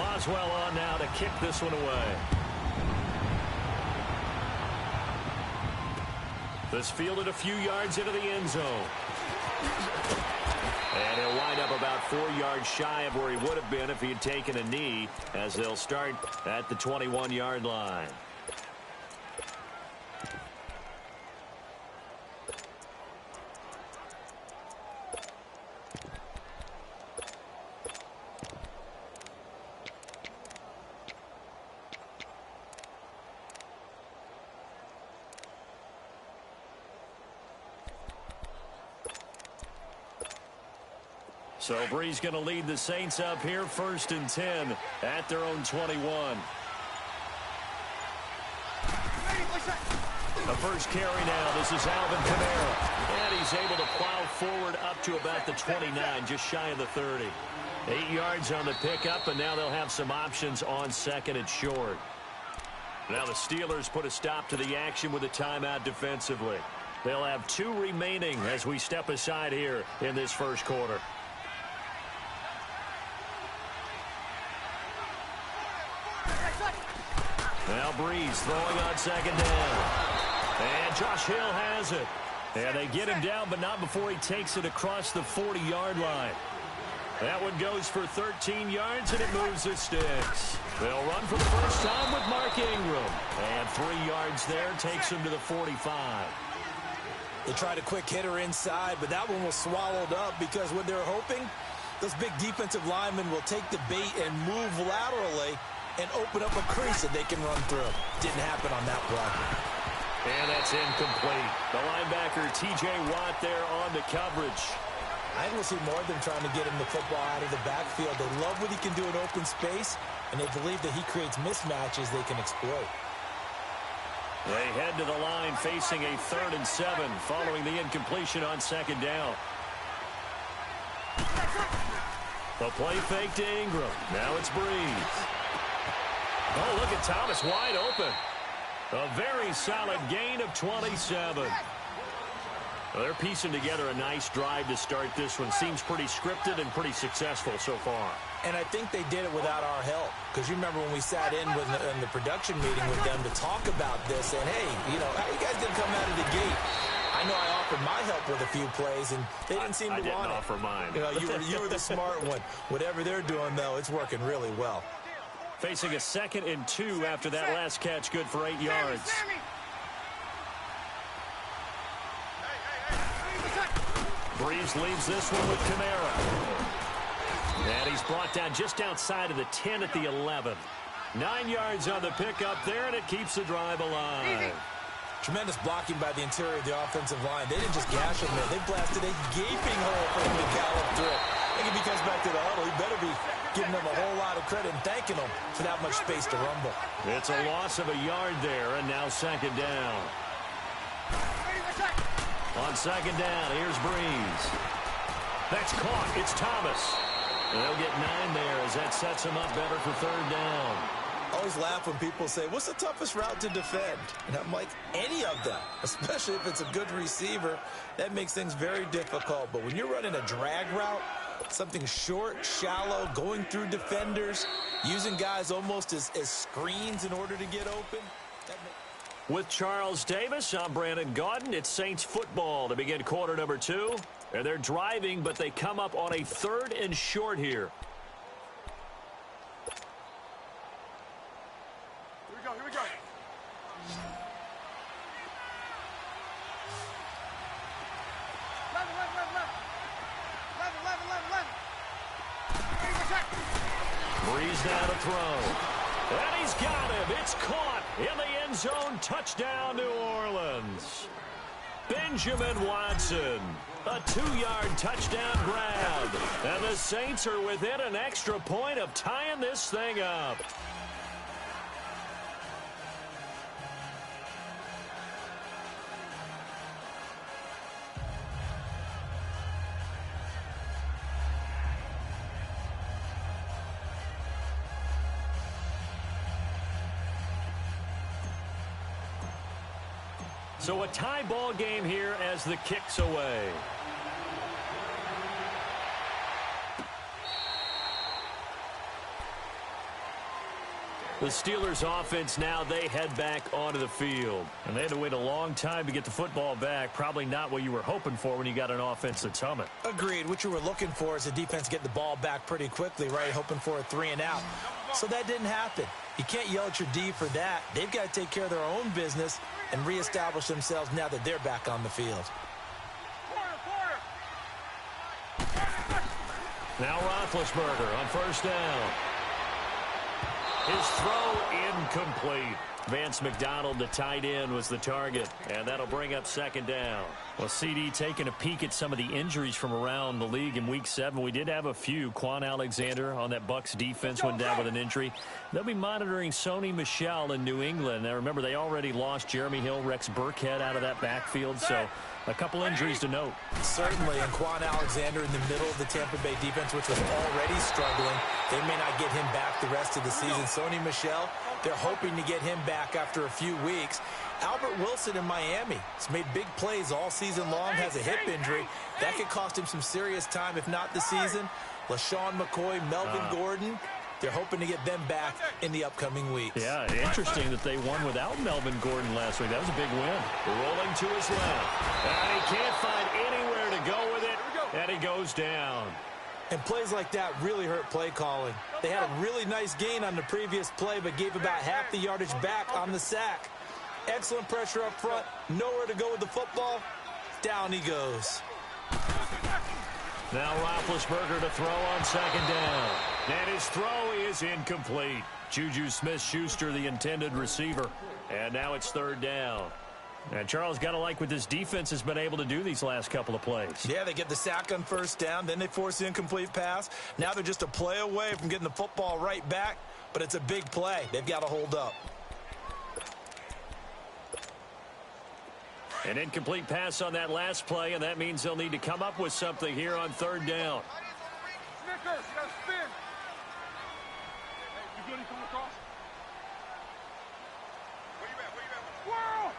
Boswell on now to kick this one away. This fielded a few yards into the end zone. And he'll wind up about 4 yards shy of where he would have been if he had taken a knee, as they'll start at the 21-yard line. So Brees going to lead the Saints up here, 1st and 10 at their own 21. The first carry now. This is Alvin Kamara. And he's able to plow forward up to about the 29, just shy of the 30. 8 yards on the pickup, and now they'll have some options on 2nd and short. Now the Steelers put a stop to the action with a timeout defensively. They'll have 2 remaining as we step aside here in this first quarter. Now Brees throwing on 2nd down. And Josh Hill has it. And they get him down, but not before he takes it across the 40-yard line. That one goes for 13 yards, and it moves the sticks. They'll run for the first time with Mark Ingram. And 3 yards there takes him to the 45. They tried a quick hitter inside, but that one was swallowed up because what they're hoping, those big defensive linemen will take the bait and move laterally and open up a crease that they can run through. Didn't happen on that play. And that's incomplete. The linebacker, T.J. Watt, there on the coverage. I think we'll see more of them trying to get him the football out of the backfield. They love what he can do in open space, and they believe that he creates mismatches they can exploit. They head to the line facing a 3rd and 7 following the incompletion on 2nd down. The play fake to Ingram. Now it's Brees. Oh, look at Thomas wide open. A very solid gain of 27. Well, they're piecing together a nice drive to start this one. Seems pretty scripted and pretty successful so far. And I think they did it without our help. Because you remember when we sat in the production meeting with them to talk about this. And, hey, you know, how you guys didn't come out of the gate? I know I offered my help with a few plays, and they didn't seem to want it. I didn't offer mine. You know, you were the smart one. Whatever they're doing, though, it's working really well. Facing a 2nd and 2 after that last catch, good for 8 yards. Brees leaves this one with Kamara. And he's brought down just outside of the 10 at the 11. 9 yards on the pickup there, and it keeps the drive alive. Tremendous blocking by the interior of the offensive line. They didn't just gash him there. They blasted a gaping hole for him to gallop through. I think if he comes back to the huddle, he better be giving them a whole lot of credit and thanking them for that much space to rumble. It's a loss of a yard there, and now 2nd down. On 2nd down, here's Brees. That's caught. It's Thomas. And they'll get 9 there as that sets him up better for 3rd down. I always laugh when people say, what's the toughest route to defend? And I'm like, any of them, especially if it's a good receiver. That makes things very difficult. But when you're running a drag route, something short, shallow, going through defenders, using guys almost as screens in order to get open. With Charles Davis, I'm Brandon Gaudin. It's Saints football to begin quarter number 2. And they're driving, but they come up on a 3rd and short here. Here we go. Brees now to throw. And he's got him. It's caught in the end zone. Touchdown, New Orleans. Benjamin Watson. A 2-yard touchdown grab. And the Saints are within an extra point of tying this thing up. So a tie ball game here as the kick's away. The Steelers offense now, they head back onto the field. And they had to wait a long time to get the football back. Probably not what you were hoping for when you got an offense that's humming. Agreed. What you were looking for is the defense get the ball back pretty quickly, right? Hoping for a 3 and out. So that didn't happen. You can't yell at your D for that. They've got to take care of their own business and reestablish themselves now that they're back on the field. Now Roethlisberger on first down. His throw incomplete. Vance McDonald, the tight end, was the target, and that'll bring up second down. Well, CD taking a peek at some of the injuries from around the league in Week 7. We did have a few. Quan Alexander on that Bucs defense went down with an injury. They'll be monitoring Sony Michel in New England. Now, remember, they already lost Jeremy Hill, Rex Burkhead out of that backfield, so a couple injuries to note. Certainly, and Quan Alexander in the middle of the Tampa Bay defense, which was already struggling. They may not get him back the rest of the season. Sony Michel, they're hoping to get him back after a few weeks. Albert Wilson in Miami has made big plays all season long, has a hip injury. That could cost him some serious time, if not the season. LaShawn McCoy, Melvin Gordon, they're hoping to get them back in the upcoming weeks. Yeah, interesting that they won without Melvin Gordon last week. That was a big win. Rolling to his left. And he can't find anywhere to go with it, and he goes down. And plays like that really hurt play calling. They had a really nice gain on the previous play, but gave about half the yardage back on the sack. Excellent pressure up front. Nowhere to go with the football. Down he goes. Now Roethlisberger to throw on second down. And his throw is incomplete. Juju Smith-Schuster, the intended receiver. And now it's third down. And Charles, got to like what this defense has been able to do these last couple of plays. Yeah, they get the sack on first down, then they force the incomplete pass. Now they're just a play away from getting the football right back, but it's a big play. They've got to hold up. An incomplete pass on that last play, and that means they'll need to come up with something here on third down. Snickers, you got to spin. Hey, you good? You coming across? Where you at? Where you at? Squirrel!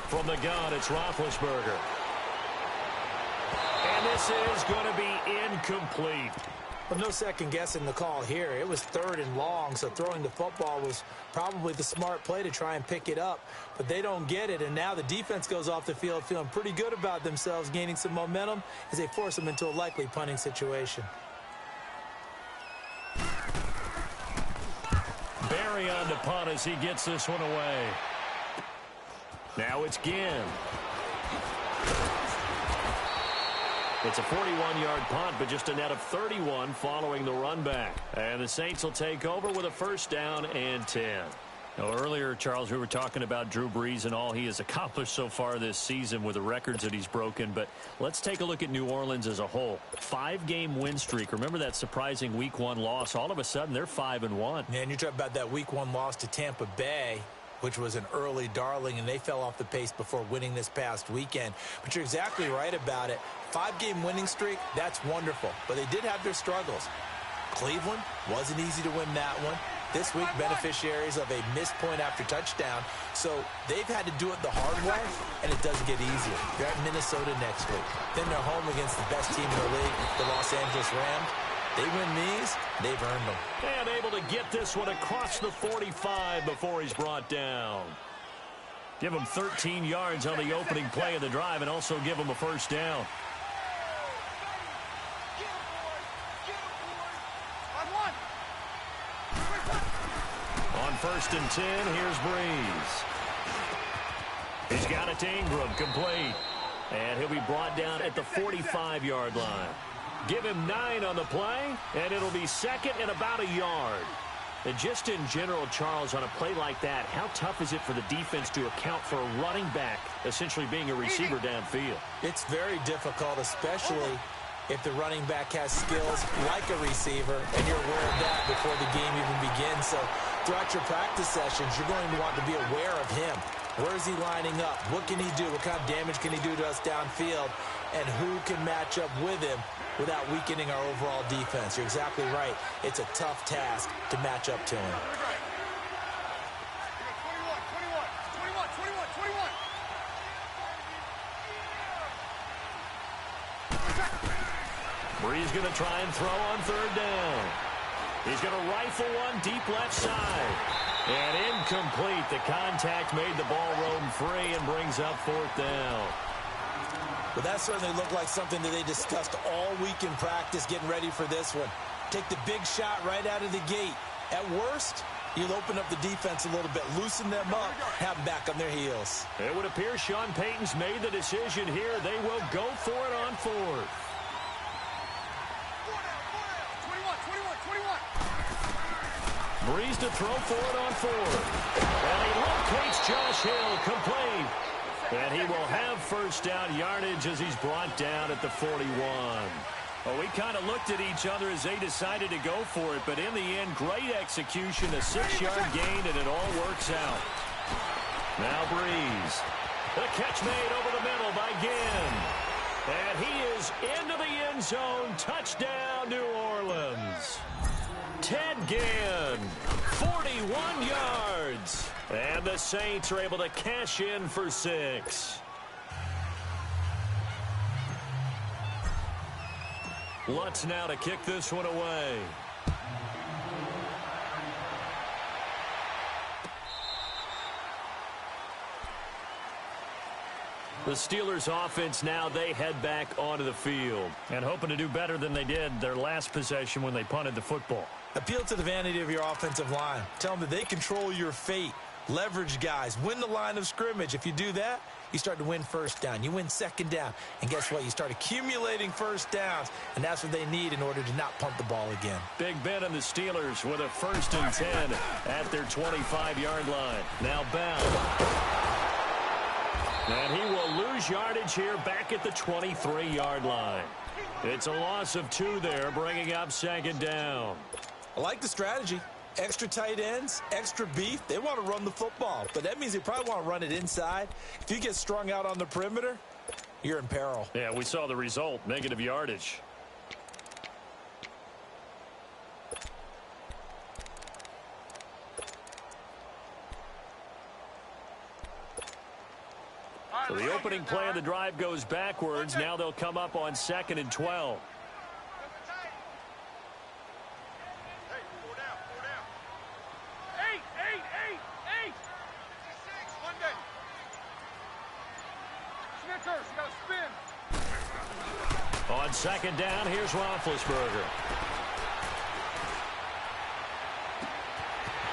From the gun, it's Roethlisberger. And this is going to be incomplete. Well, no second guessing the call here. It was third and long, so throwing the football was probably the smart play to try and pick it up. But they don't get it, and now the defense goes off the field feeling pretty good about themselves, gaining some momentum as they force them into a likely punting situation. Barry on the punt as he gets this one away. Now it's Ginn. It's a 41-yard punt, but just a net of 31 following the run back. And the Saints will take over with a first down and 10. Now, earlier, Charles, we were talking about Drew Brees and all he has accomplished so far this season with the records that he's broken. But let's take a look at New Orleans as a whole. 5-game win streak. Remember that surprising Week 1 loss? All of a sudden, they're 5-1. Man, you talk about that Week 1 loss to Tampa Bay, which was an early darling, and they fell off the pace before winning this past weekend. But you're exactly right about it. 5-game winning streak, that's wonderful. But they did have their struggles. Cleveland, wasn't easy to win that one. This week, beneficiaries of a missed point after touchdown. So they've had to do it the hard way, and it doesn't get easier. They're at Minnesota next week. Then they're home against the best team in the league, the Los Angeles Rams. They win these, they've earned them. And able to get this one across the 45 before he's brought down. Give him 13 yards on the opening play of the drive and also give him a first down. On first and 10, here's Brees. He's got it to Ingram, complete. And he'll be brought down at the 45-yard line. Give him 9 on the play, and it'll be second and about a yard. And just in general, Charles, on a play like that, how tough is it for the defense to account for a running back essentially being a receiver downfield? It's very difficult, especially if the running back has skills like a receiver, and you're aware of that before the game even begins. So throughout your practice sessions, you're going to want to be aware of him. Where is he lining up? What can he do? What kind of damage can he do to us downfield? And who can match up with him without weakening our overall defense? You're exactly right. It's a tough task to match up to him. 21. Brees going to try and throw on third down. He's going to rifle one deep left side. And incomplete. The contact made the ball roam free and brings up fourth down. Well, that certainly looked like something that they discussed all week in practice getting ready for this one. Take the big shot right out of the gate. At worst, you'll open up the defense a little bit, loosen them up, have them back on their heels. It would appear Sean Payton's made the decision here. They will go for it on fourth. 21. Breeze to throw for it on fourth. And he locates Josh Hill, complete. And he will have first down yardage as he's brought down at the 41. Well, we kind of looked at each other as they decided to go for it, but in the end, great execution, a 6-yard gain, and it all works out. Now Breeze. The catch made over the middle by Ginn. And he is into the end zone. Touchdown, New Orleans. Ted Ginn, 41 yards. And the Saints are able to cash in for 6. Lutz now to kick this one away. The Steelers offense now, they head back onto the field and hoping to do better than they did their last possession when they punted the football. Appeal to the vanity of your offensive line. Tell them that they control your fate. Leverage guys. Win the line of scrimmage. If you do that, you start to win first down. You win second down. And guess what? You start accumulating first downs. And that's what they need in order to not punt the ball again. Big Ben and the Steelers with a 1st and 10 at their 25-yard line. Now Bell. And he will lose yardage here back at the 23-yard line. It's a loss of 2 there, bringing up 2nd down. I like the strategy. Extra tight ends, extra beef. They want to run the football, but that means they probably want to run it inside. If you get strung out on the perimeter, you're in peril. Yeah, we saw the result, negative yardage. So the opening play of the drive goes backwards. Now they'll come up on 2nd and 12. On 2nd down, here's Roethlisberger.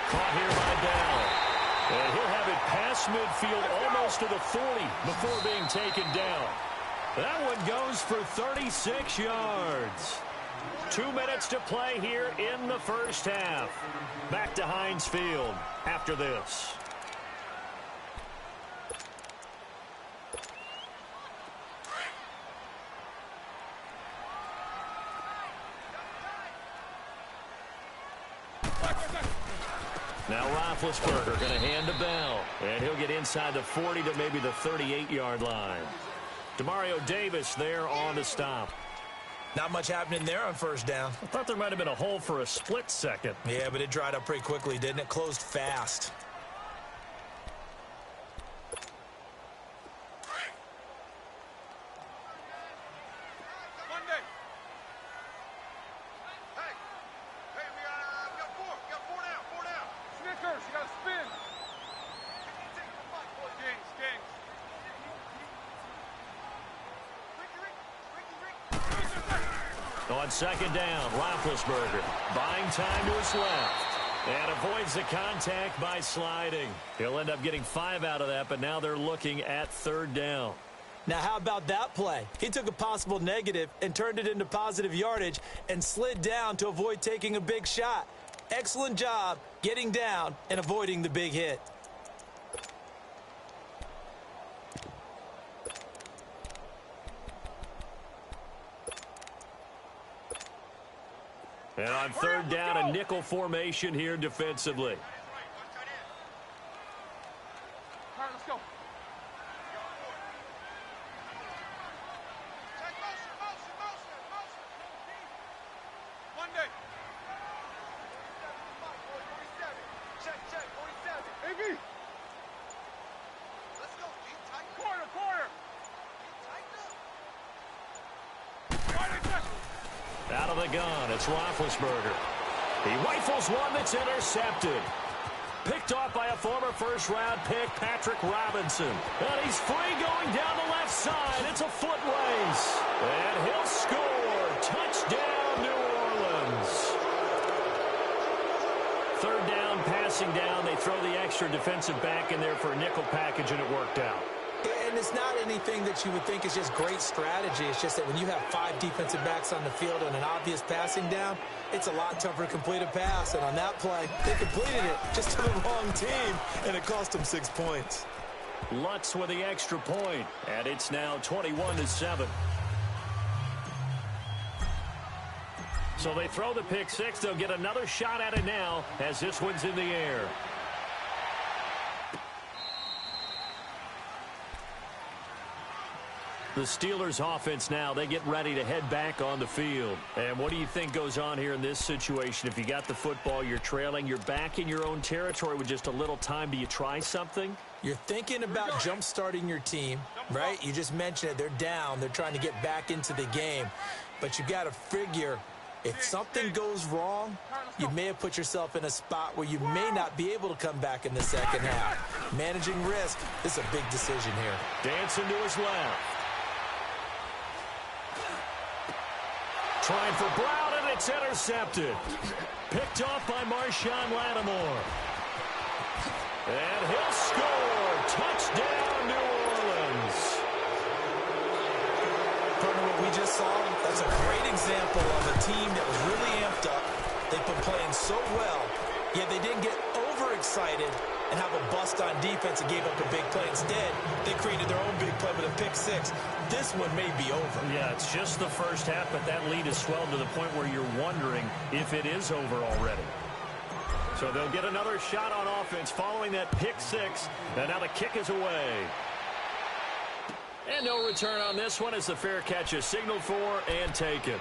Caught here by Bell. And he'll have it past midfield almost to the 40 before being taken down. That one goes for 36 yards. 2 minutes to play here in the first half. Back to Heinz Field after this. Now Roethlisberger going to hand to Bell. And he'll get inside the 40 to maybe the 38-yard line. Demario Davis there on the stop. Not much happening there on 1st down. I thought there might have been a hole for a split second. Yeah, but it dried up pretty quickly, didn't it? Closed fast. On 2nd down, Roethlisberger buying time to his left and avoids the contact by sliding. He'll end up getting 5 out of that, but now they're looking at 3rd down. Now, how about that play? He took a possible negative and turned it into positive yardage and slid down to avoid taking a big shot. Excellent job getting down and avoiding the big hit. And on 3rd down, a nickel formation here defensively. All right, let's go. Monday. Check, 47. AB. Let's go. Corner. Out of the gun, it's Roethlisberger. He rifles one that's intercepted. Picked off by a former first-round pick, Patrick Robinson. And he's free going down the left side. It's a foot race. And he'll score. Touchdown, New Orleans. Third down, passing down. They throw the extra defensive back in there for a nickel package, and it worked out. And it's not anything that you would think is just great strategy. It's just that when you have 5 defensive backs on the field and an obvious passing down, it's a lot tougher to complete a pass. And on that play, they completed it just to the wrong team, and it cost them 6 points. Lutz with the extra point, and it's now 21-7. So they throw the pick six. They'll get another shot at it now as this one's in the air. The Steelers offense now, they get ready to head back on the field. And what do you think goes on here in this situation? If you got the football, you're trailing, you're back in your own territory with just a little time. Do you try something? You're thinking about jump-starting your team, right? You just mentioned it. They're down. They're trying to get back into the game. But you got to figure if something goes wrong, you may have put yourself in a spot where you may not be able to come back in the second half. Managing risk is a big decision here. Dancing to his left. Trying for Brown, and it's intercepted. Picked off by Marshawn Lattimore. And he'll score. Touchdown, New Orleans. Partner, what we just saw, that's a great example of a team that was really amped up. They've been playing so well, yet they didn't get overexcited and have a bust on defense and gave up a big play. Instead, they created their own big play with a pick six. This one may be over. Yeah, it's just the first half, but that lead has swelled to the point where you're wondering if it is over already. So they'll get another shot on offense following that pick six. And now the kick is away. And no return on this one as the fair catch is signaled for and taken.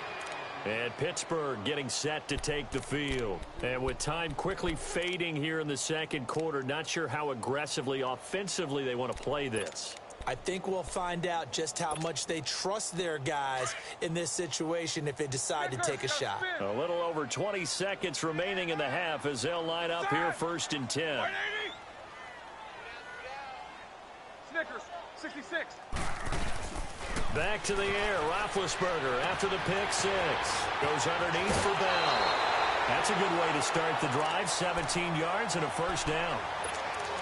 And Pittsburgh getting set to take the field. And with time quickly fading here in the second quarter, not sure how aggressively, offensively they want to play this. I think we'll find out just how much they trust their guys in this situation if they decide to take a shot. A little over 20 seconds remaining in the half as they'll line up here 1st and 10. Snickers, 66. Back to the air, Roethlisberger after the pick six. Goes underneath for Bell. That's a good way to start the drive, 17 yards and a first down.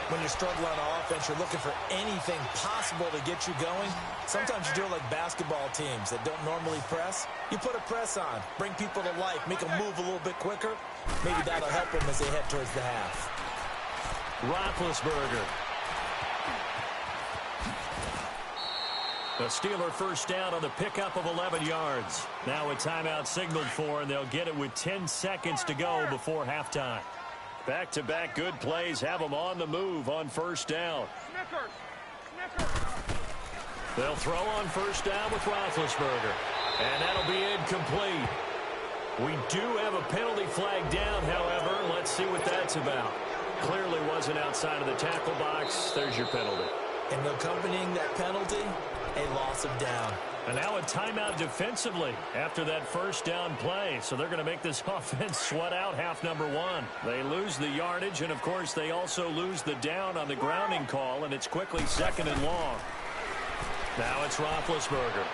When you're struggling on offense, you're looking for anything possible to get you going. Sometimes you do it like basketball teams that don't normally press. You put a press on, bring people to life, make them move a little bit quicker. Maybe that'll help them as they head towards the half. Roethlisberger. The Steeler first down on the pickup of 11 yards. Now a timeout signaled for, and they'll get it with 10 seconds to go before halftime. Back-to-back good plays have them on the move on first down. Snickers. They'll throw on first down with Roethlisberger. And that'll be incomplete. We do have a penalty flag down, however. Let's see what that's about. Clearly wasn't outside of the tackle box. There's your penalty. And accompanying that penalty, a loss of down. And now a timeout defensively after that first down play. So they're going to make this offense sweat out half number one. They lose the yardage, and, of course, they also lose the down on the grounding call, and it's quickly 2nd and long. Now it's Roethlisberger.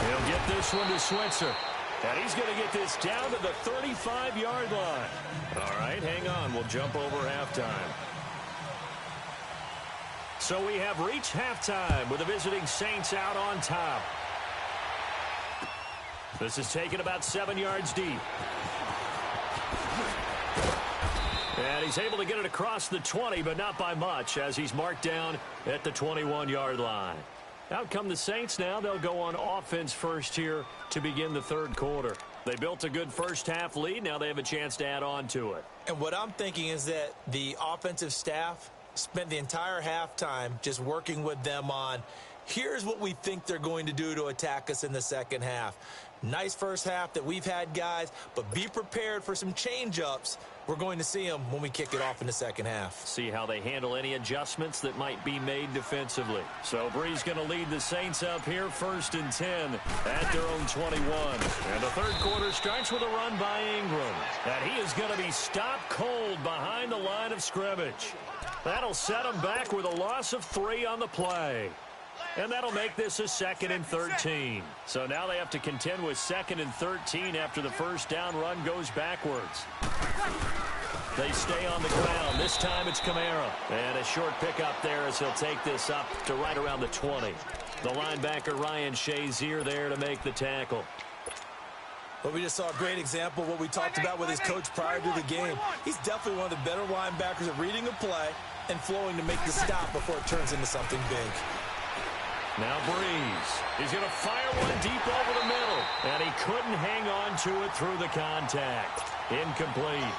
He'll get this one to Switzer. And he's going to get this down to the 35-yard line. All right, hang on. We'll jump over halftime. So we have reached halftime with the visiting Saints out on top. This is taken about 7 yards deep. And he's able to get it across the 20, but not by much, as he's marked down at the 21-yard line. Out come the Saints now. They'll go on offense first here to begin the third quarter. They built a good first-half lead. Now they have a chance to add on to it. And what I'm thinking is that the offensive staff spent the entire halftime just working with them on, here's what we think they're going to do to attack us in the second half. Nice first half that we've had, guys, but be prepared for some change-ups. We're going to see them when we kick it off in the second half. See how they handle any adjustments that might be made defensively. So Bree's going to lead the Saints up here 1st and 10 at their own 21. And the third quarter starts with a run by Ingram. And he is going to be stopped cold behind the line of scrimmage. That'll set him back with a loss of 3 on the play. And that'll make this a 2nd and 13. So now they have to contend with 2nd and 13 after the first down run goes backwards. They stay on the ground. This time it's Kamara. And a short pickup there as he'll take this up to right around the 20. The linebacker Ryan Shazier there to make the tackle. But we just saw a great example of what we talked about with his coach prior to the game. He's definitely one of the better linebackers at reading a play and flowing to make the stop before it turns into something big. Now Breeze. He's going to fire one deep over the middle. And he couldn't hang on to it through the contact. Incomplete.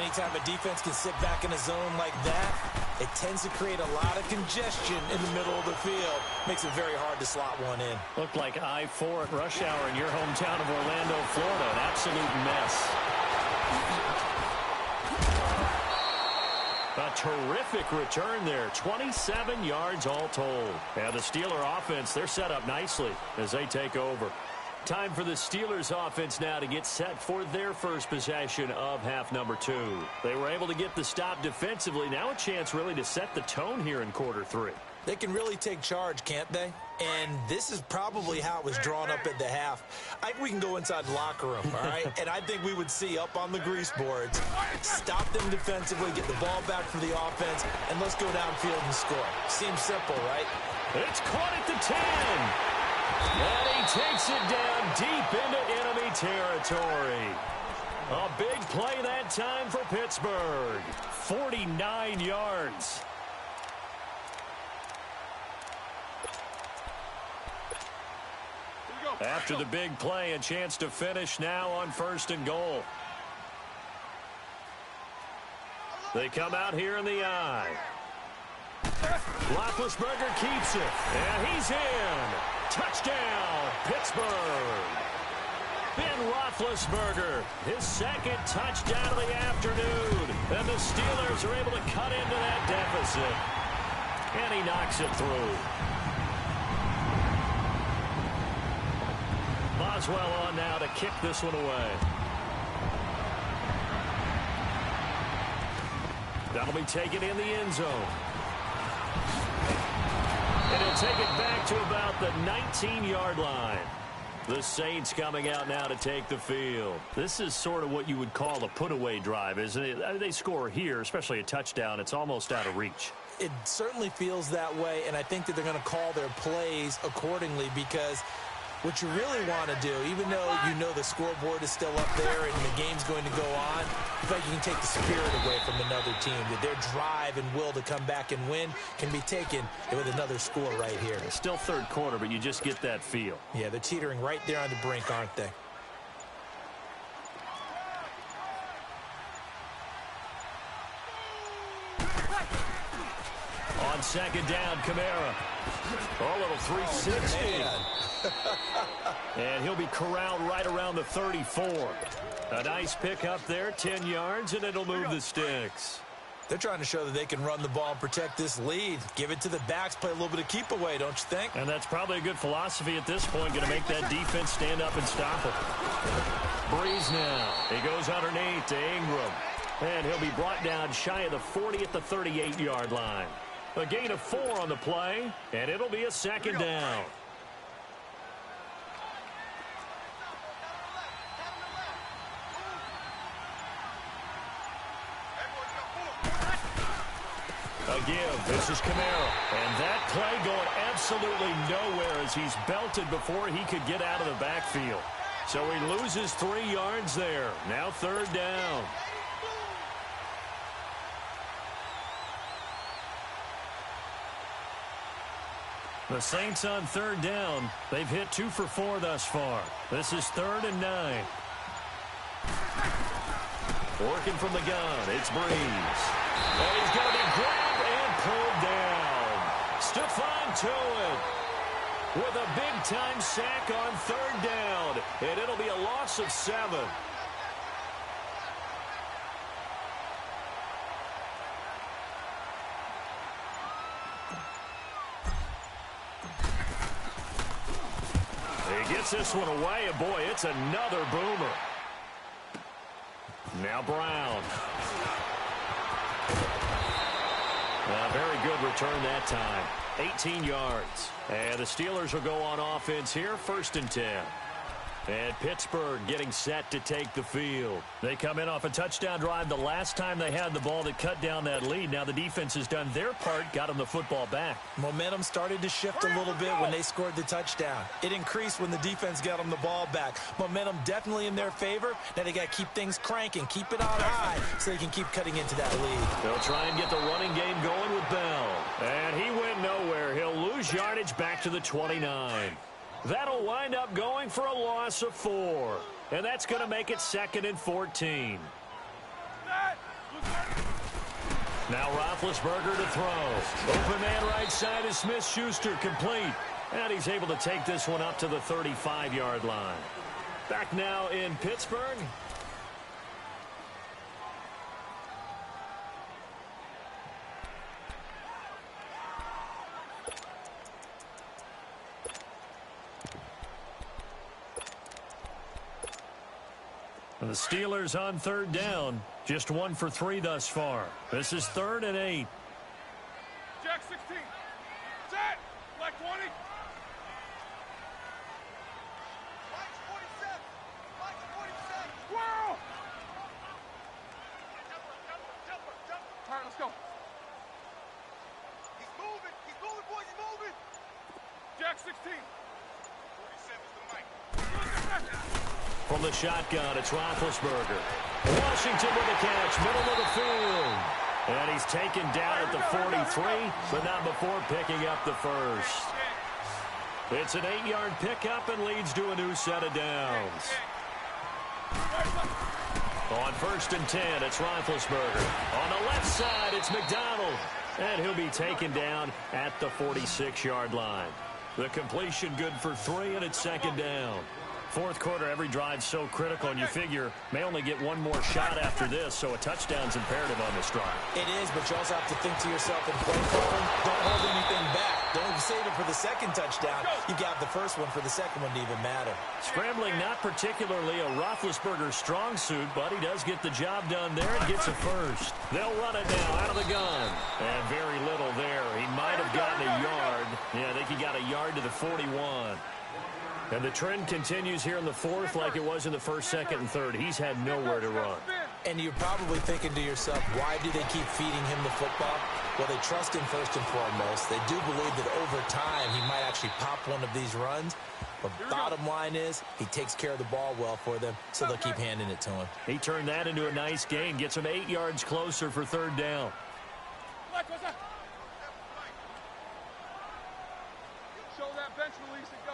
Anytime a defense can sit back in a zone like that, it tends to create a lot of congestion in the middle of the field. Makes it very hard to slot one in. Looked like I-4 at rush hour in your hometown of Orlando, Florida. An absolute mess. A terrific return there. 27 yards all told. And the Steeler offense, they're set up nicely as they take over. Time for the Steelers offense now to get set for their first possession of half number 2. They were able to get the stop defensively. Now a chance really to set the tone here in quarter 3. They can really take charge, can't they? And this is probably how it was drawn up at the half. I think we can go inside the locker room, all right? And I think we would see up on the grease boards, stop them defensively, get the ball back for the offense, and let's go downfield and score. Seems simple, right? It's caught at the 10. And he takes it down deep into enemy territory. A big play that time for Pittsburgh. 49 yards. After the big play, a chance to finish now on 1st and goal. They come out here in the eye. Roethlisberger keeps it. And he's in. Touchdown, Pittsburgh. Ben Roethlisberger, his 2nd touchdown of the afternoon. And the Steelers are able to cut into that deficit. And he knocks it through. Boswell on now to kick this one away. That'll be taken in the end zone. And he'll take it back to about the 19-yard line. The Saints coming out now to take the field. This is sort of what you would call a put-away drive, isn't it? They score here, especially a touchdown. It's almost out of reach. It certainly feels that way, and I think that they're going to call their plays accordingly because what you really want to do, even though you know the scoreboard is still up there and the game's going to go on, I feel like you can take the spirit away from another team. That their drive and will to come back and win can be taken with another score right here. It's still third quarter, but you just get that feel. Yeah, they're teetering right there on the brink, aren't they? On 2nd down, Kamara. Oh, a little 360. And he'll be corralled right around the 34. A nice pickup there, 10 yards, and it'll move the sticks. They're trying to show that they can run the ball and protect this lead. Give it to the backs, play a little bit of keep away, don't you think? And that's probably a good philosophy at this point, going to make that defense stand up and stop it. Breeze now. He goes underneath to Ingram. And he'll be brought down shy of the 40 at the 38-yard line. A gain of 4 on the play, and it'll be a 2nd down. A give. This is Kamara. And that play going absolutely nowhere as he's belted before he could get out of the backfield. So he loses 3 yards there. Now 3rd down. The Saints on 3rd down. They've hit 2 for 4 thus far. This is 3rd and 9. Working from the gun, it's Breeze. And he's going to be grabbed and pulled down. Stephon Tuitt. with a big-time sack on third down, and it'll be a loss of 7. He gets this one away, and boy, it's another boomer. Now Brown. A very good return that time. 18 yards. And the Steelers will go on offense here, 1st and 10. And Pittsburgh getting set to take the field. They come in off a touchdown drive the last time they had the ball that cut down that lead. Now the defense has done their part, got them the football back. Momentum started to shift a little bit when they scored the touchdown. It increased when the defense got them the ball back. Momentum definitely in their favor. Now they got to keep things cranking, keep it on high so they can keep cutting into that lead. They'll try and get the running game going with Bell. And he went nowhere. He'll lose yardage back to the 29. That'll wind up going for a loss of 4. And that's going to make it 2nd and 14. Now Roethlisberger to throw. Open man right side is Smith-Schuster, complete. And he's able to take this one up to the 35-yard line. Back now in Pittsburgh. And the Steelers on third down. Just 1 for 3 thus far. This is 3rd and 8. Jack 16. Set. Black 20. Mike's 47. Mike's 47. Squirrel. Jumper. All right, let's go. He's moving. He's moving, boys. He's moving. Jack 16. 47 is the Mike. From the shotgun, it's Roethlisberger. Washington with a catch, middle of the field. And he's taken down at the 43, but not before picking up the first. It's an 8-yard pickup and leads to a new set of downs. On 1st and 10, it's Roethlisberger. On the left side, it's McDonald. And he'll be taken down at the 46-yard line. The completion good for 3, and it's 2nd down. 4th quarter, every drive so critical, and you figure may only get one more shot after this, so a touchdown's imperative on this drive. It is, but you also have to think to yourself and play calling. Don't hold anything back. Don't save it for the 2nd touchdown. You got the first one for the 2nd one to even matter. Scrambling, not particularly a Roethlisberger strong suit, but he does get the job done there and gets a first. They'll run it now out of the gun. And very little there. He might have gotten a yard. Yeah, I think he got a yard to the 41. And the trend continues here in the 4th like it was in the 1st, 2nd, and 3rd. He's had nowhere to run. And you're probably thinking to yourself, why do they keep feeding him the football? Well, they trust him first and foremost. They do believe that over time he might actually pop one of these runs. But bottom line is he takes care of the ball well for them, so they'll keep handing it to him. He turned that into a nice gain, gets him 8 yards closer for 3rd down. Show that bench release and go.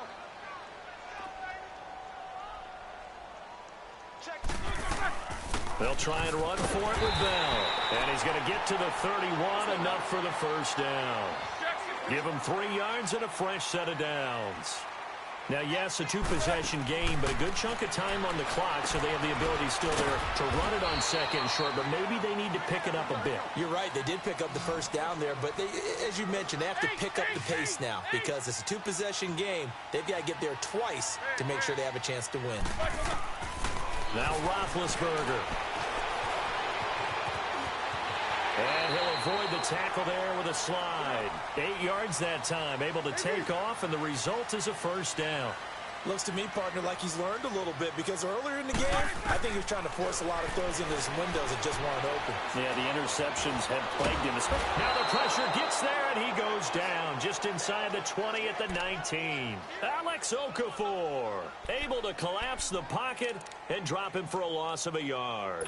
They'll try and run for it with Bell. And he's going to get to the 31, enough for the first down. Give him 3 yards and a fresh set of downs. Now, yes, a 2-possession game, but a good chunk of time on the clock, so they have the ability still there to run it on 2nd and short, but maybe they need to pick it up a bit. You're right. They did pick up the first down there, but they, as you mentioned, they have to pick up the pace now because it's a 2-possession game. They've got to get there twice to make sure they have a chance to win. Now Roethlisberger. And he'll avoid the tackle there with a slide. 8 yards that time, able to take off, and the result is a first down. Looks to me, partner, like he's learned a little bit because earlier in the game, I think he was trying to force a lot of throws into his windows that just weren't open. Yeah, the interceptions have plagued him. Now the pressure gets there, and he goes down just inside the 20 at the 19. Alex Okafor able to collapse the pocket and drop him for a loss of a yard.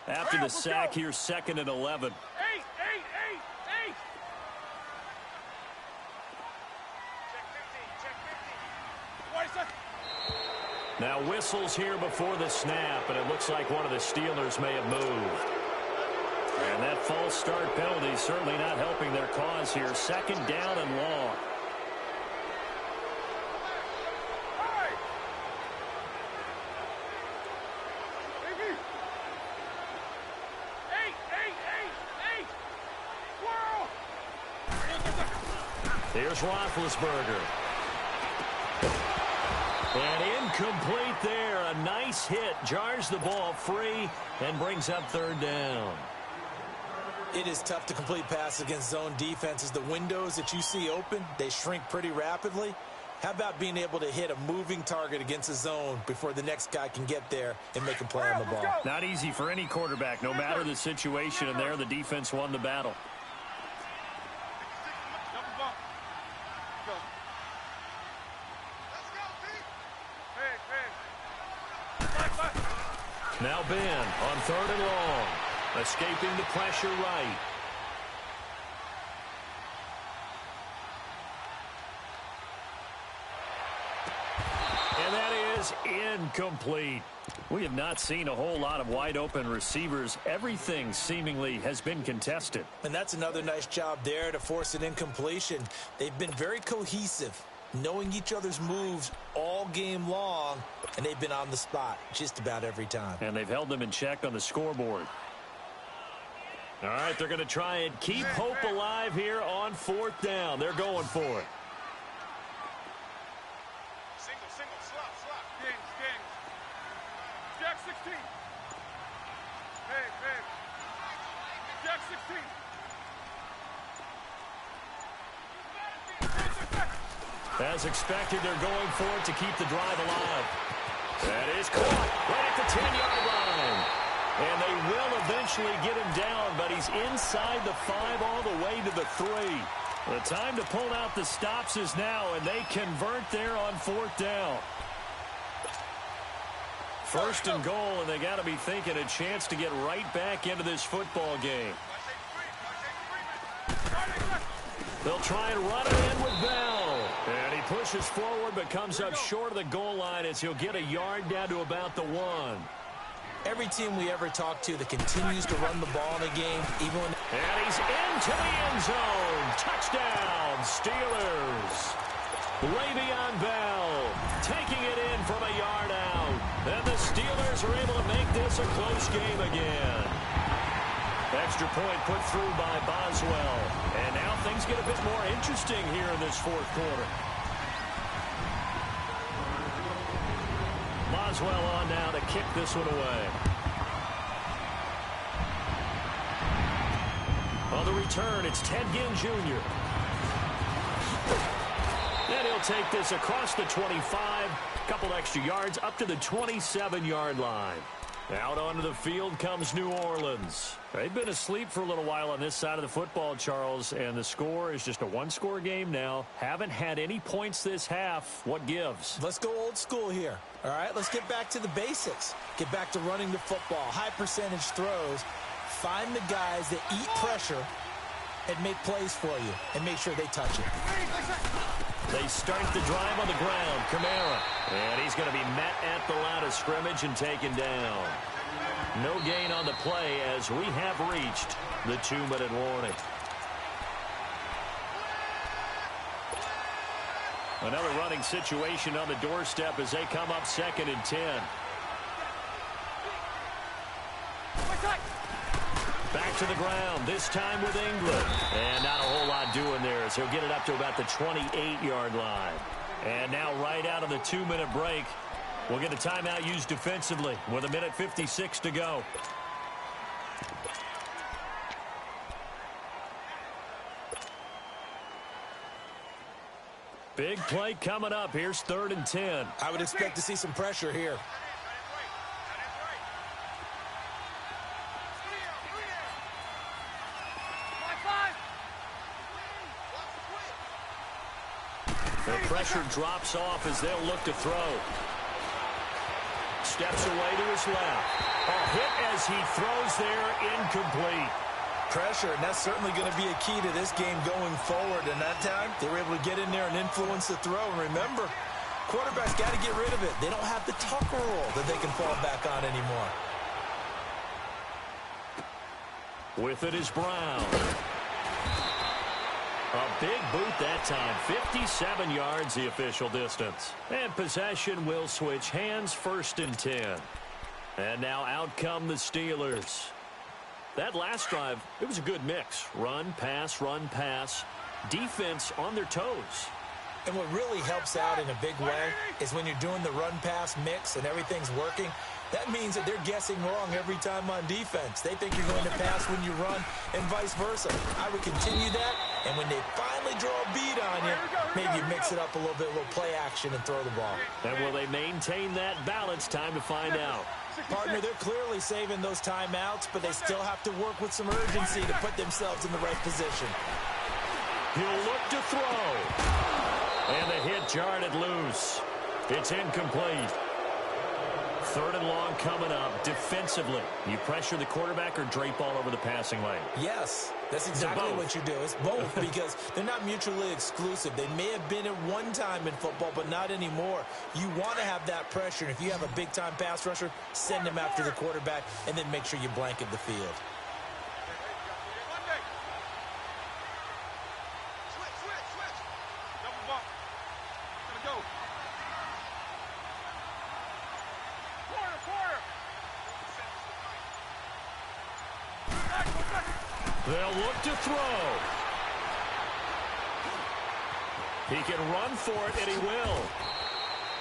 After the sack, here's 2nd and 11. 8. Check 15. Check 15. Now whistles here before the snap, and it looks like one of the Steelers may have moved. And that false start penalty is certainly not helping their cause here. Second down and long. Here's Roethlisberger. And incomplete there. A nice hit. Jars the ball free and brings up third down. It is tough to complete passes against zone defenses. The windows that you see open, they shrink pretty rapidly. How about being able to hit a moving target against a zone before the next guy can get there and make a play on the ball? Not easy for any quarterback, no matter the situation. And there, the defense won the battle. Now Ben on third and long. Escaping the pressure right. And that is incomplete. We have not seen a whole lot of wide open receivers. Everything seemingly has been contested. And that's another nice job there to force an incompletion. They've been very cohesive, knowing each other's moves all game long, and they've been on the spot just about every time. And they've held them in check on the scoreboard. All right, they're going to try and keep hope alive here on fourth down. They're going for it. Single, slot. Gangs. Jack 16. Hey. Jack 16. As expected, they're going for it to keep the drive alive. That is caught right at the 10-yard line. And they will eventually get him down, but he's inside the 5 all the way to the 3. The time to pull out the stops is now, and they convert there on fourth down. First and goal, and they got to be thinking a chance to get right back into this football game. They'll try and run it in with Bell. And he pushes forward but comes up short of the goal line as he'll get a yard down to about the 1. Every team we ever talk to that continues to run the ball in a game, even when... And he's into the end zone. Touchdown, Steelers. Le'Veon Bell taking it in from a yard out. And the Steelers are able to make this a close game again. Extra point put through by Boswell. And now things get a bit more interesting here in this fourth quarter. Boswell on now to kick this one away. On the return, it's Ted Ginn Jr. And he'll take this across the 25. Couple extra yards up to the 27-yard line. Out onto the field comes New Orleans. They've been asleep for a little while on this side of the football, Charles, and the score is just a one-score game now. Haven't had any points this half. What gives? Let's go old school here. All right, let's get back to the basics. Get back to running the football, high percentage throws. Find the guys that eat pressure and make plays for you and make sure they touch it. They start the drive on the ground. Kamara. And he's going to be met at the line of scrimmage and taken down. No gain on the play as we have reached the 2-minute warning. Another running situation on the doorstep as they come up 2nd and 10. Back to the ground, this time with England. And not a whole lot doing there as he'll get it up to about the 28-yard line. And now right out of the 2-minute break, we'll get a timeout used defensively with 1:56 to go. Big play coming up. Here's 3rd and 10. I would expect to see some pressure here. The pressure drops off as they'll look to throw. Steps away to his left. A hit as he throws there, incomplete. Pressure, and that's certainly going to be a key to this game going forward. And that time, they were able to get in there and influence the throw. And remember, quarterback's got to get rid of it. They don't have the Tucker rule that they can fall back on anymore. With it is Brown. A big boot that time. 57 yards the official distance. And possession will switch hands, 1st and 10. And now out come the Steelers. That last drive, it was a good mix. Run, pass. Defense on their toes. And what really helps out in a big way is when you're doing the run-pass mix and everything's working, that means that they're guessing wrong every time on defense. They think you're going to pass when you run and vice versa. I would continue that, and when they finally draw a beat on you, maybe you mix it up a little bit, a little play action and throw the ball. And will they maintain that balance? Time to find out. Partner, they're clearly saving those timeouts, but they still have to work with some urgency to put themselves in the right position. He'll look to throw. And the hit jarred it loose. It's incomplete. 3rd and long coming up. Defensively, you pressure the quarterback or drape all over the passing lane? Yes, that's exactly what you do. It's both because they're not mutually exclusive. They may have been at one time in football, but not anymore. You want to have that pressure. And if you have a big-time pass rusher, send him after the quarterback and then make sure you blanket the field. They'll look to throw. He can run for it, and he will.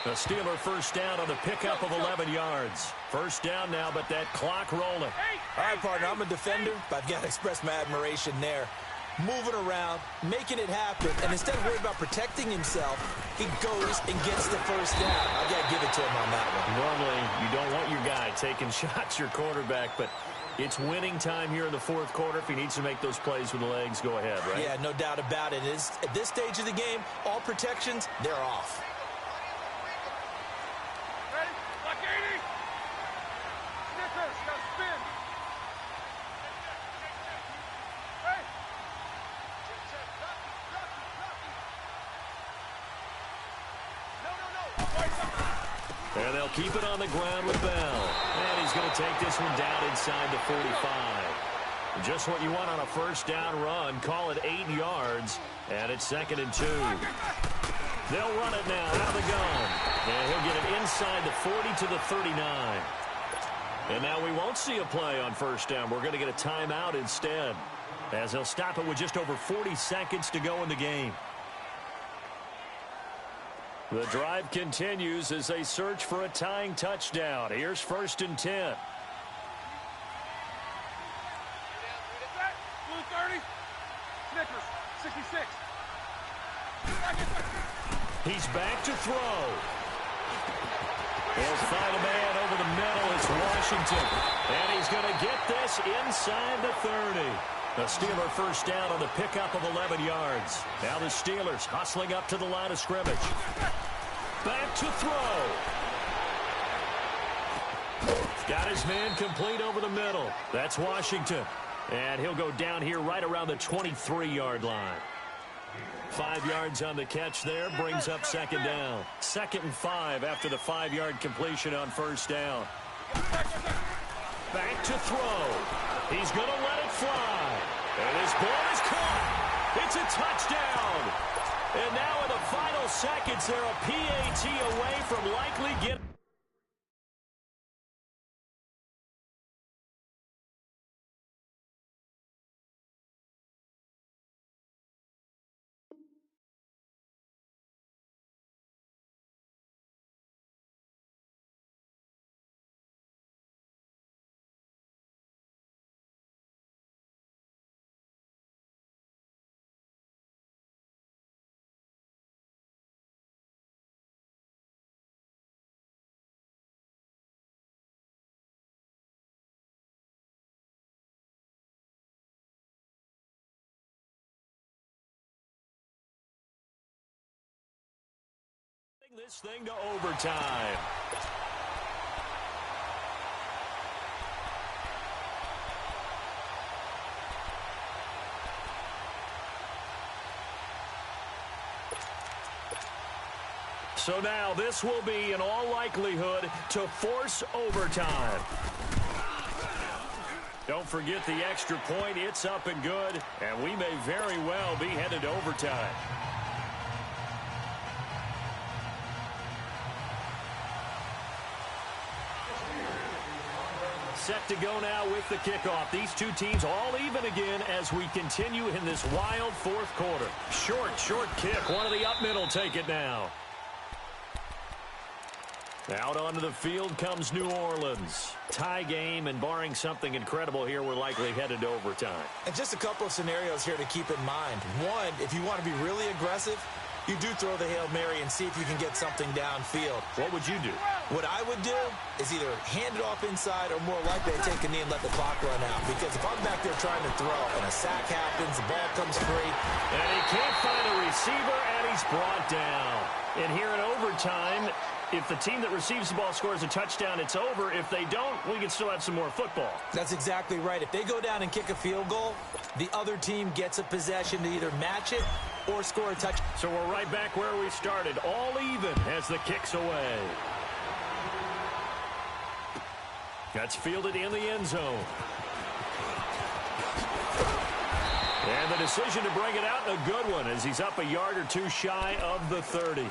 The Steeler 1st down on the pickup of 11 yards. 1st down now, but that clock rolling. All right, partner, I'm a defender, but I've got to express my admiration there. Moving around, making it happen, and instead of worrying about protecting himself, he goes and gets the 1st down. I've got to give it to him on that one. Normally, you don't want your guy taking shots, your quarterback, but it's winning time here in the 4th quarter. If he needs to make those plays with the legs, go ahead, right? Yeah, no doubt about it. At this stage of the game, all protections, they're off. Ready? Lock 80. Snickers, you gotta spin. Hey. No. And they'll keep it on the ground with Bell. And he's going to take this one down inside the 45. Just what you want on a 1st down run. Call it 8 yards. And it's 2nd and 2. They'll run it now out of the gun. And he'll get it inside the 40 to the 39. And now we won't see a play on 1st down. We're going to get a timeout instead, as they'll stop it with just over 40 seconds to go in the game. The drive continues as they search for a tying touchdown. Here's 1st and 10. Blue 30. Snickers, 66. He's back to throw. He'll find a man over the middle. It's Washington. And he's going to get this inside the 30. The Steeler 1st down on the pickup of 11 yards. Now the Steelers hustling up to the line of scrimmage. Back to throw. Got his man complete over the middle. That's Washington. And he'll go down here right around the 23-yard line. 5 yards on the catch there, brings up 2nd down. 2nd and 5 after the 5-yard completion on 1st down. Back to throw. He's going to let it fly. And his ball is caught. It's a touchdown. And now in the final seconds, they're a PAT away from likely getting... this thing to overtime. So now this will be, in all likelihood, to force overtime. Don't forget the extra point. It's up and good, and we may very well be headed to overtime. Set to go now with the kickoff. These two teams all even again as we continue in this wild fourth quarter. Short kick. One of the up middle take it now. Out onto the field comes New Orleans. Tie game, and barring something incredible here, we're likely headed to overtime. And just a couple of scenarios here to keep in mind. One, if you want to be really aggressive, you do throw the Hail Mary and see if you can get something downfield. What would you do? What I would do is either hand it off inside or more likely to take a knee and let the clock run out. Because if I'm back there trying to throw and a sack happens, the ball comes free. And he can't find a receiver, and he's brought down. And here in overtime, if the team that receives the ball scores a touchdown, it's over. If they don't, we can still have some more football. That's exactly right. If they go down and kick a field goal, the other team gets a possession to either match it or score a touchdown. So we're right back where we started, all even as the kick's away. That's fielded in the end zone. And the decision to bring it out, a good one, as he's up a yard or two shy of the 30.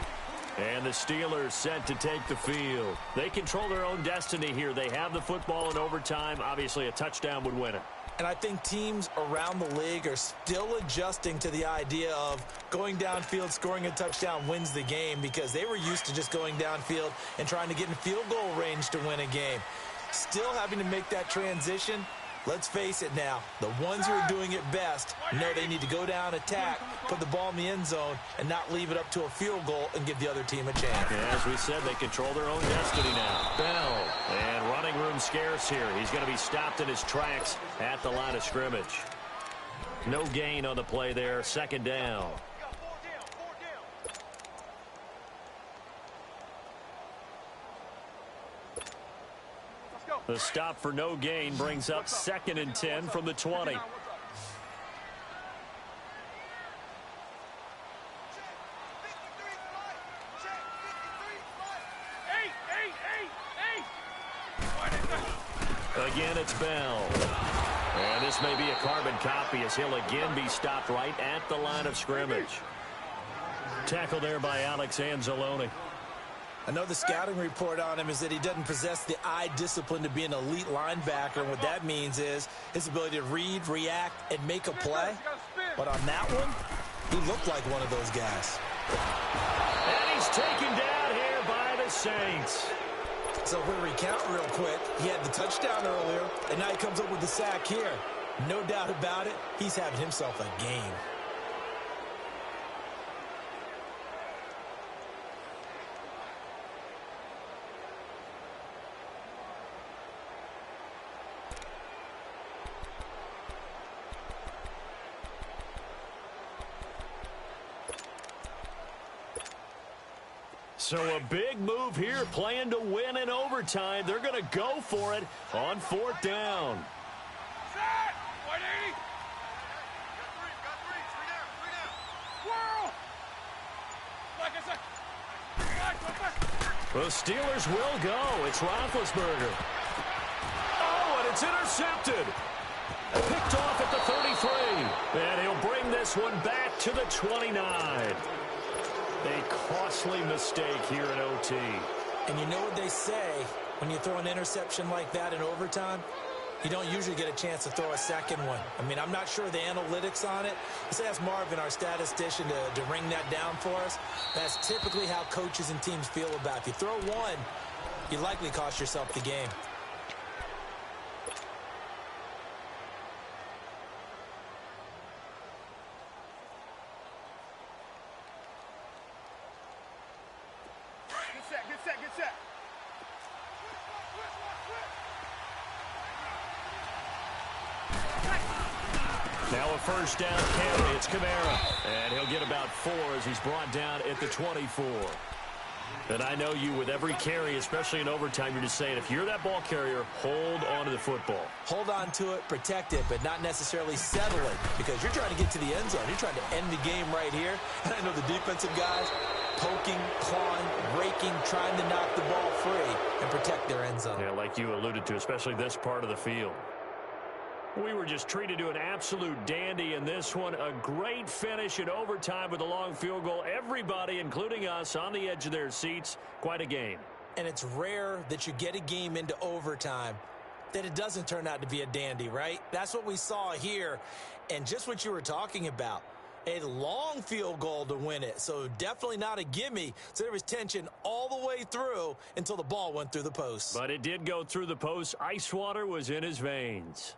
And the Steelers set to take the field. They control their own destiny here. They have the football in overtime. Obviously, a touchdown would win it. And I think teams around the league are still adjusting to the idea of going downfield, scoring a touchdown wins the game, because they were used to just going downfield and trying to get in field goal range to win a game. Still having to make that transition. Let's face it now, the ones who are doing it best know they need to go down, attack, put the ball in the end zone, and not leave it up to a field goal and give the other team a chance. And as we said, they control their own destiny now. Bell, and running room scarce here. He's going to be stopped in his tracks at the line of scrimmage. No gain on the play there, second down. The stop for no gain brings up 2nd and 10 from the 20. Again, it's Bell. And this may be a carbon copy as he'll again be stopped right at the line of scrimmage. Tackle there by Alex Anzalone. I know the scouting report on him is that he doesn't possess the eye discipline to be an elite linebacker. And what that means is his ability to read, react, and make a play. But on that one, he looked like one of those guys. And he's taken down here by the Saints. So if we recount real quick, he had the touchdown earlier, and now he comes up with the sack here. No doubt about it, he's having himself a game. So a big move here, playing to win in overtime. They're going to go for it on 4th down. Set! 180! Got three down. Whirl! Like I said. The Steelers will go. It's Roethlisberger. Oh, and it's intercepted. Picked off at the 33. And he'll bring this one back to the 29. A costly mistake here in OT. And you know what they say, when you throw an interception like that in overtime, you don't usually get a chance to throw a second one. I mean, I'm not sure the analytics on it. Let's ask Marvin, our statistician, to ring that down for us. That's typically how coaches and teams feel about it. If you throw one, you likely cost yourself the game. Get set. Now a first down carry. It's Kamara. And he'll get about 4 as he's brought down at the 24. And I know you, with every carry, especially in overtime, you're just saying, if you're that ball carrier, hold on to the football. Hold on to it, protect it, but not necessarily settle it, because you're trying to get to the end zone. You're trying to end the game right here. And I know the defensive guys, poking, clawing, raking, trying to knock the ball free and protect their end zone. Yeah, like you alluded to, especially this part of the field. We were just treated to an absolute dandy in this one. A great finish in overtime with a long field goal. Everybody, including us, on the edge of their seats. Quite a game. And it's rare that you get a game into overtime that it doesn't turn out to be a dandy, right? That's what we saw here. And just what you were talking about, a long field goal to win it. So definitely not a gimme. So there was tension all the way through until the ball went through the post. But it did go through the post. Ice water was in his veins.